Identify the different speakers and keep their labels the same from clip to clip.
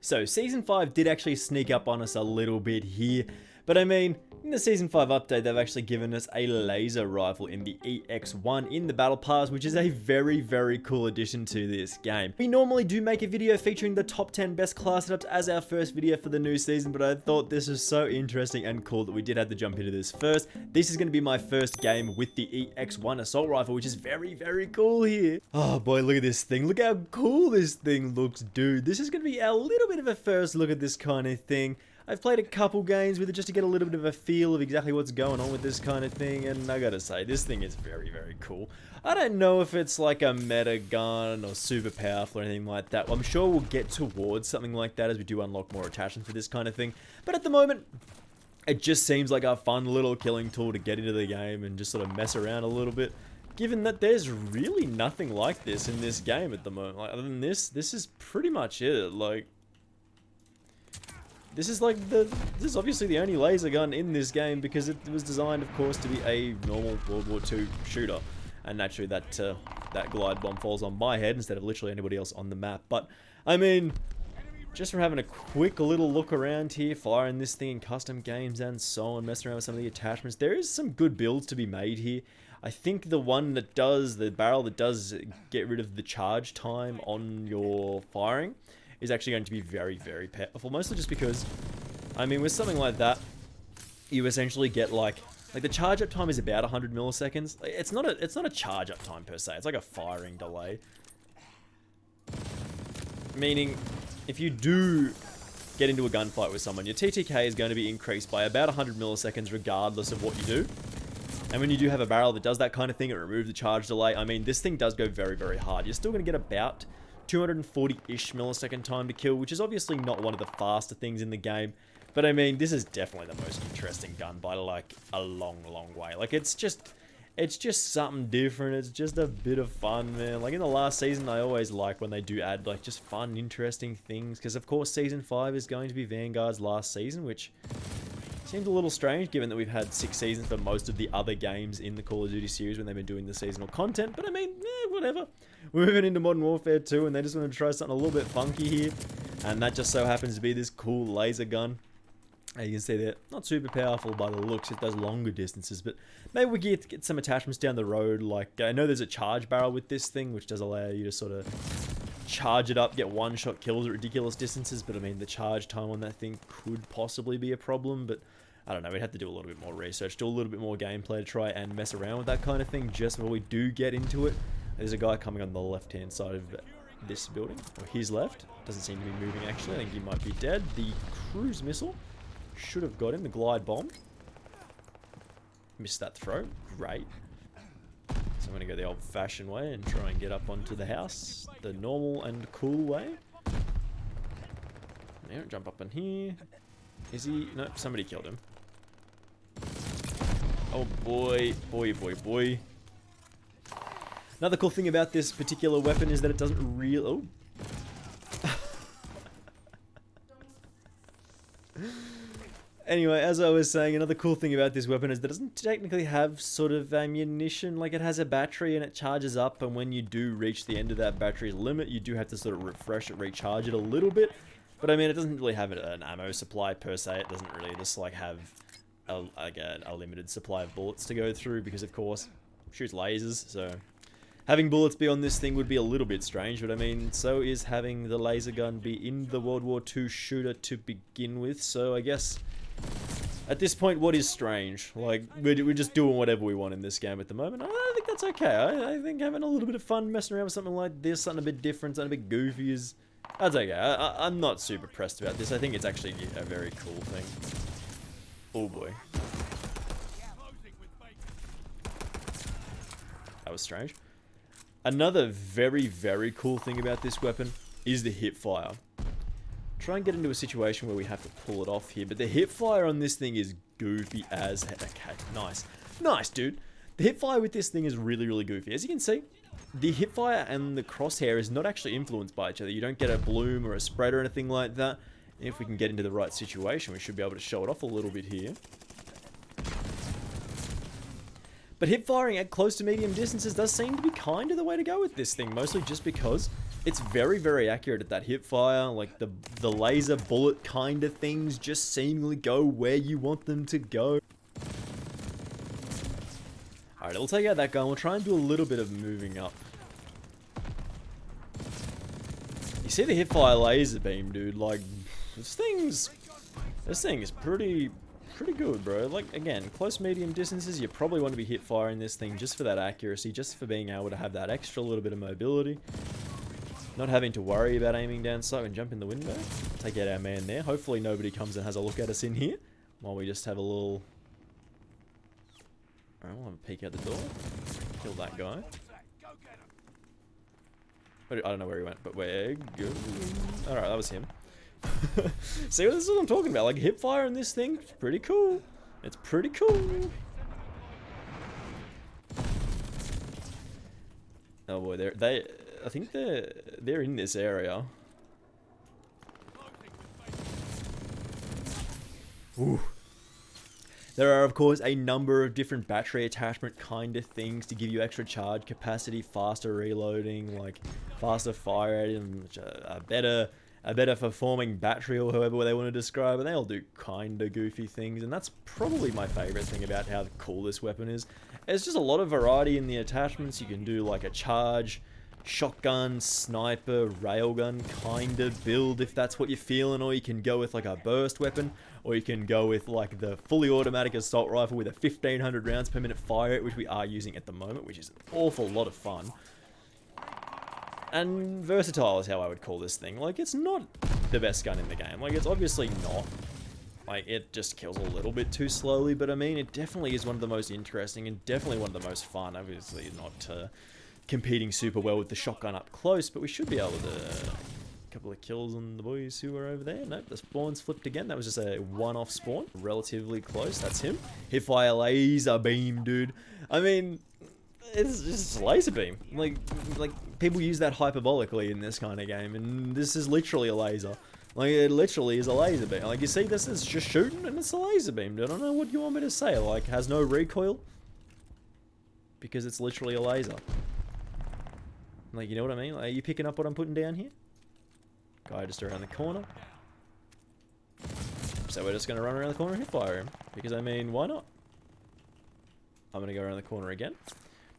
Speaker 1: So Season 5 did actually sneak up on us a little bit here, but I mean, in the Season 5 update, they've actually given us a laser rifle in the EX1 in the Battle Pass, which is a very, very cool addition to this game. We normally do make a video featuring the top 10 best class setups as our first video for the new season, but I thought this was so interesting and cool that we did have to jump into this first. This is going to be my first game with the EX1 assault rifle, which is very, very cool here. Oh boy, look at this thing. Look how cool this thing looks, dude. This is going to be a little bit of a first look at this kind of thing. I've played a couple games with it just to get a little bit of a feel of exactly what's going on with this kind of thing, and I gotta say, this thing is very, very cool. I don't know if it's like a meta gun or super powerful or anything like that. Well, I'm sure we'll get towards something like that as we do unlock more attachments for this kind of thing, but at the moment, it just seems like a fun little killing tool to get into the game and just sort of mess around a little bit, given that there's really nothing like this in this game at the moment. Like, other than this is pretty much it. Like, this is obviously the only laser gun in this game because it was designed, of course, to be a normal World War II shooter. And naturally that glide bomb falls on my head instead of literally anybody else on the map. But, I mean, just from having a quick little look around here, firing this thing in custom games and so on, messing around with some of the attachments, there is some good builds to be made here. I think the one that does, the barrel that does get rid of the charge time on your firing, is actually going to be very, very powerful, mostly just because, I mean, with something like that, you essentially get like the charge up time is about 100 milliseconds. It's not a charge up time per se. It's like a firing delay. Meaning, if you do get into a gunfight with someone, your TTK is going to be increased by about 100 milliseconds regardless of what you do. And when you do have a barrel that does that kind of thing, it removes the charge delay. I mean, this thing does go very, very hard. You're still going to get about 240-ish millisecond time to kill, which is obviously not one of the faster things in the game. But I mean, this is definitely the most interesting gun by like a long, long way. Like, it's just something different. It's just a bit of fun, man. Like in the last season, I always like when they do add like just fun, interesting things. Because of course, Season 5 is going to be Vanguard's last season, which seems a little strange given that we've had 6 seasons for most of the other games in the Call of Duty series when they've been doing the seasonal content. But I mean, whatever. We're moving into Modern Warfare 2 and they just want to try something a little bit funky here. And that just so happens to be this cool laser gun. You can see they're not super powerful by the looks. It does longer distances, but maybe we get some attachments down the road. Like, I know there's a charge barrel with this thing, which does allow you to sort of charge it up, get one-shot kills at ridiculous distances. But I mean, the charge time on that thing could possibly be a problem, but I don't know, we'd have to do a little bit more research, do a little bit more gameplay to try and mess around with that kind of thing just before we do get into it. There's a guy coming on the left-hand side of this building, or his left. Doesn't seem to be moving, actually. I think he might be dead. The cruise missile should have got him. The glide bomb. Missed that throw. Great. So I'm going to go the old-fashioned way and try and get up onto the house the normal and cool way. Now, jump up in here. Is he? No, somebody killed him. Oh boy, boy. Another cool thing about this particular weapon is that it doesn't really... Oh. Anyway, as I was saying, another cool thing about this weapon is that it doesn't technically have sort of ammunition. Like, it has a battery and it charges up, and when you do reach the end of that battery's limit, you do have to sort of refresh it, recharge it a little bit. But I mean, it doesn't really have an ammo supply per se. It doesn't really just like have a limited supply of bullets to go through because, of course, it shoots lasers. So having bullets be on this thing would be a little bit strange. But I mean, so is having the laser gun be in the World War II shooter to begin with. So I guess at this point, what is strange? Like, we're just doing whatever we want in this game at the moment. I think that's okay. I think having a little bit of fun messing around with something like this, something a bit different, something a bit goofy is... That's okay. I'm not super pressed about this. I think it's actually a very cool thing. Oh boy. That was strange. Another very, very cool thing about this weapon is the hip fire. Try and get into a situation where we have to pull it off here, but the hip fire on this thing is goofy as heck. Okay, nice. Nice, dude. The hip fire with this thing is really, really goofy. As you can see, the hipfire and the crosshair is not actually influenced by each other. You don't get a bloom or a spread or anything like that. If we can get into the right situation, we should be able to show it off a little bit here. But hip firing at close to medium distances does seem to be kind of the way to go with this thing, mostly just because It's very, very accurate at that hip fire. Like the laser bullet kind of things just seemingly go where you want them to go. Alright, we'll take out that gun. We'll try and do a little bit of moving up. You see the hip fire laser beam, dude? Like, this thing is pretty good, bro. Like, again, close medium distances, you probably want to be hip firing this thing just for that accuracy, just for being able to have that extra little bit of mobility. Not having to worry about aiming down sight and jump in the window. Take out our man there. Hopefully nobody comes and has a look at us in here while we just have a little... Alright, we'll have a peek out the door. Kill that guy. I don't know where he went, but we're good. Alright, that was him. See, this is what I'm talking about. Like, hip fire in this thing, it's pretty cool. It's pretty cool. Oh boy, I think they're in this area. Ooh. There are, of course, a number of different battery attachment kind of things to give you extra charge capacity, faster reloading, like faster fire rate, and a better performing battery, or however they want to describe it. They all do kind of goofy things, and that's probably my favorite thing about how cool this weapon is. There's just a lot of variety in the attachments. You can do like a charge, shotgun, sniper, railgun kind of build if that's what you're feeling, or you can go with like a burst weapon, or you can go with like the fully automatic assault rifle with a 1500 rounds per minute fire rate, which we are using at the moment, which is an awful lot of fun. And versatile is how I would call this thing. Like, it's not the best gun in the game. Like, it's obviously not. Like, it just kills a little bit too slowly, but I mean, it definitely is one of the most interesting and definitely one of the most fun. Obviously not competing super well with the shotgun up close, but we should be able to... A couple of kills on the boys who are over there. Nope, the spawn's flipped again. That was just a one-off spawn. Relatively close. That's him. Hipfire laser beam, dude. I mean, it's just a laser beam. Like people use that hyperbolically in this kind of game, and this is literally a laser. Like, it literally is a laser beam. Like, you see, this is just shooting, and it's a laser beam, dude. I don't know what you want me to say. Like, has no recoil, because it's literally a laser. Like, you know what I mean? Like, are you picking up what I'm putting down here? Guy just around the corner. So we're just going to run around the corner and hit fire him. Because, I mean, why not? I'm going to go around the corner again.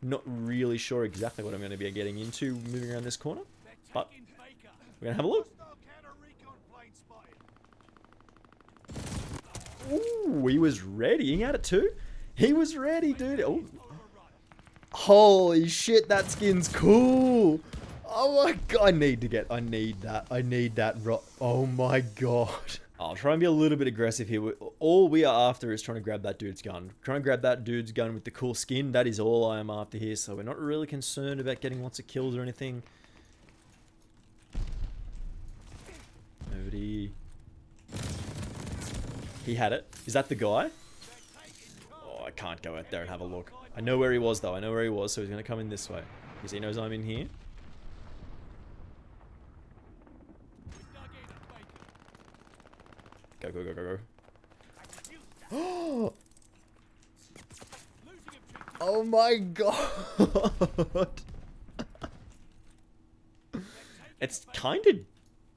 Speaker 1: Not really sure exactly what I'm going to be getting into moving around this corner. But we're going to have a look. Ooh, he was ready. He had it too. He was ready, dude. Oh. Holy shit, that skin's cool. Oh my god, I need that. Oh my god. I'll try and be a little bit aggressive here. All we are after is trying to grab that dude's gun. Trying to grab that dude's gun with the cool skin. That is all I am after here. So we're not really concerned about getting lots of kills or anything. Nobody. He had it. Is that the guy? Oh, I can't go out there and have a look. I know where he was though. I know where he was, so he's going to come in this way. Because he knows I'm in here. Go, go, go, go, go. Oh my god. It's kind of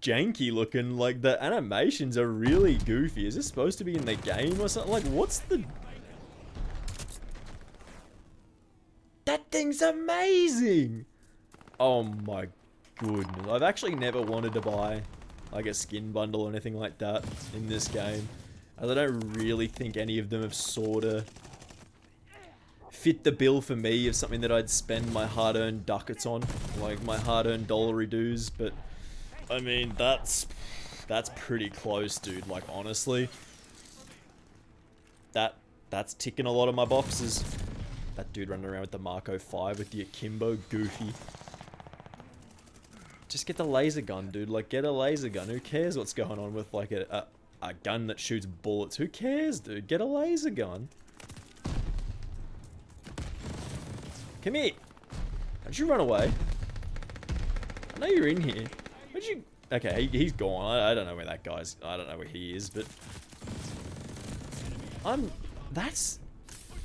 Speaker 1: janky looking. Like, the animations are really goofy. Is this supposed to be in the game or something? Like, what's the... That thing's amazing! Oh my goodness. I've actually never wanted to buy like a skin bundle or anything like that in this game, as I don't really think any of them have sorta fit the bill for me of something that I'd spend my hard-earned ducats on, like my hard-earned dollary dues. But I mean, that's pretty close, dude. Like, honestly, that's ticking a lot of my boxes. That dude running around with the Marco 5 with the akimbo, goofy. Just get the laser gun, dude. Like, get a laser gun. Who cares what's going on with, like, a gun that shoots bullets? Who cares, dude? Get a laser gun. Come here. Don't you run away. I know you're in here. Where'd you... Okay, he's gone. I don't know where that guy's... I don't know where he is, but... That's...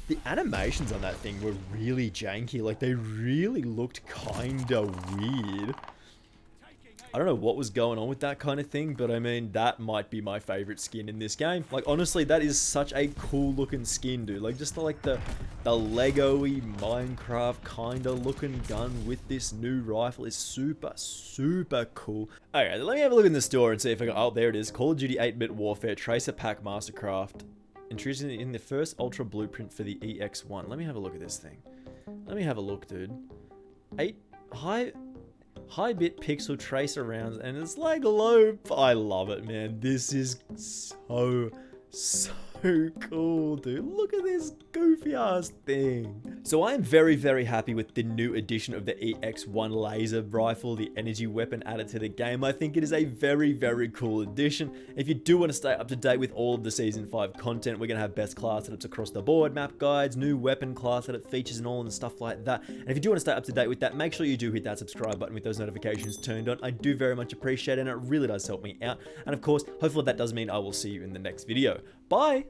Speaker 1: The animations on that thing were really janky. Like, they really looked kinda weird. I don't know what was going on with that kind of thing, but I mean, that might be my favorite skin in this game. Like, honestly, that is such a cool looking skin, dude. Like, just the Lego-y Minecraft kind of looking gun with this new rifle is super, super cool. Okay, let me have a look in the store and see if I got, oh, there it is. Call of Duty 8-Bit Warfare Tracer Pack Mastercraft. Introducing in the first Ultra Blueprint for the EX1. Let me have a look at this thing. Let me have a look, dude. 8 high-bit pixel tracer rounds, and it's like low. I love it, man. This is so cool, dude. Look at this goofy ass thing. So I am very, very happy with the new addition of the EX1 laser rifle, the energy weapon added to the game. I think it is a very, very cool addition. If you do want to stay up to date with all of the Season 5 content, we're going to have best class setups across the board, map guides, new weapon class setup features and all and stuff like that. And if you do want to stay up to date with that, make sure you do hit that subscribe button with those notifications turned on. I do very much appreciate it, and it really does help me out. And of course, hopefully that does mean I will see you in the next video. Bye!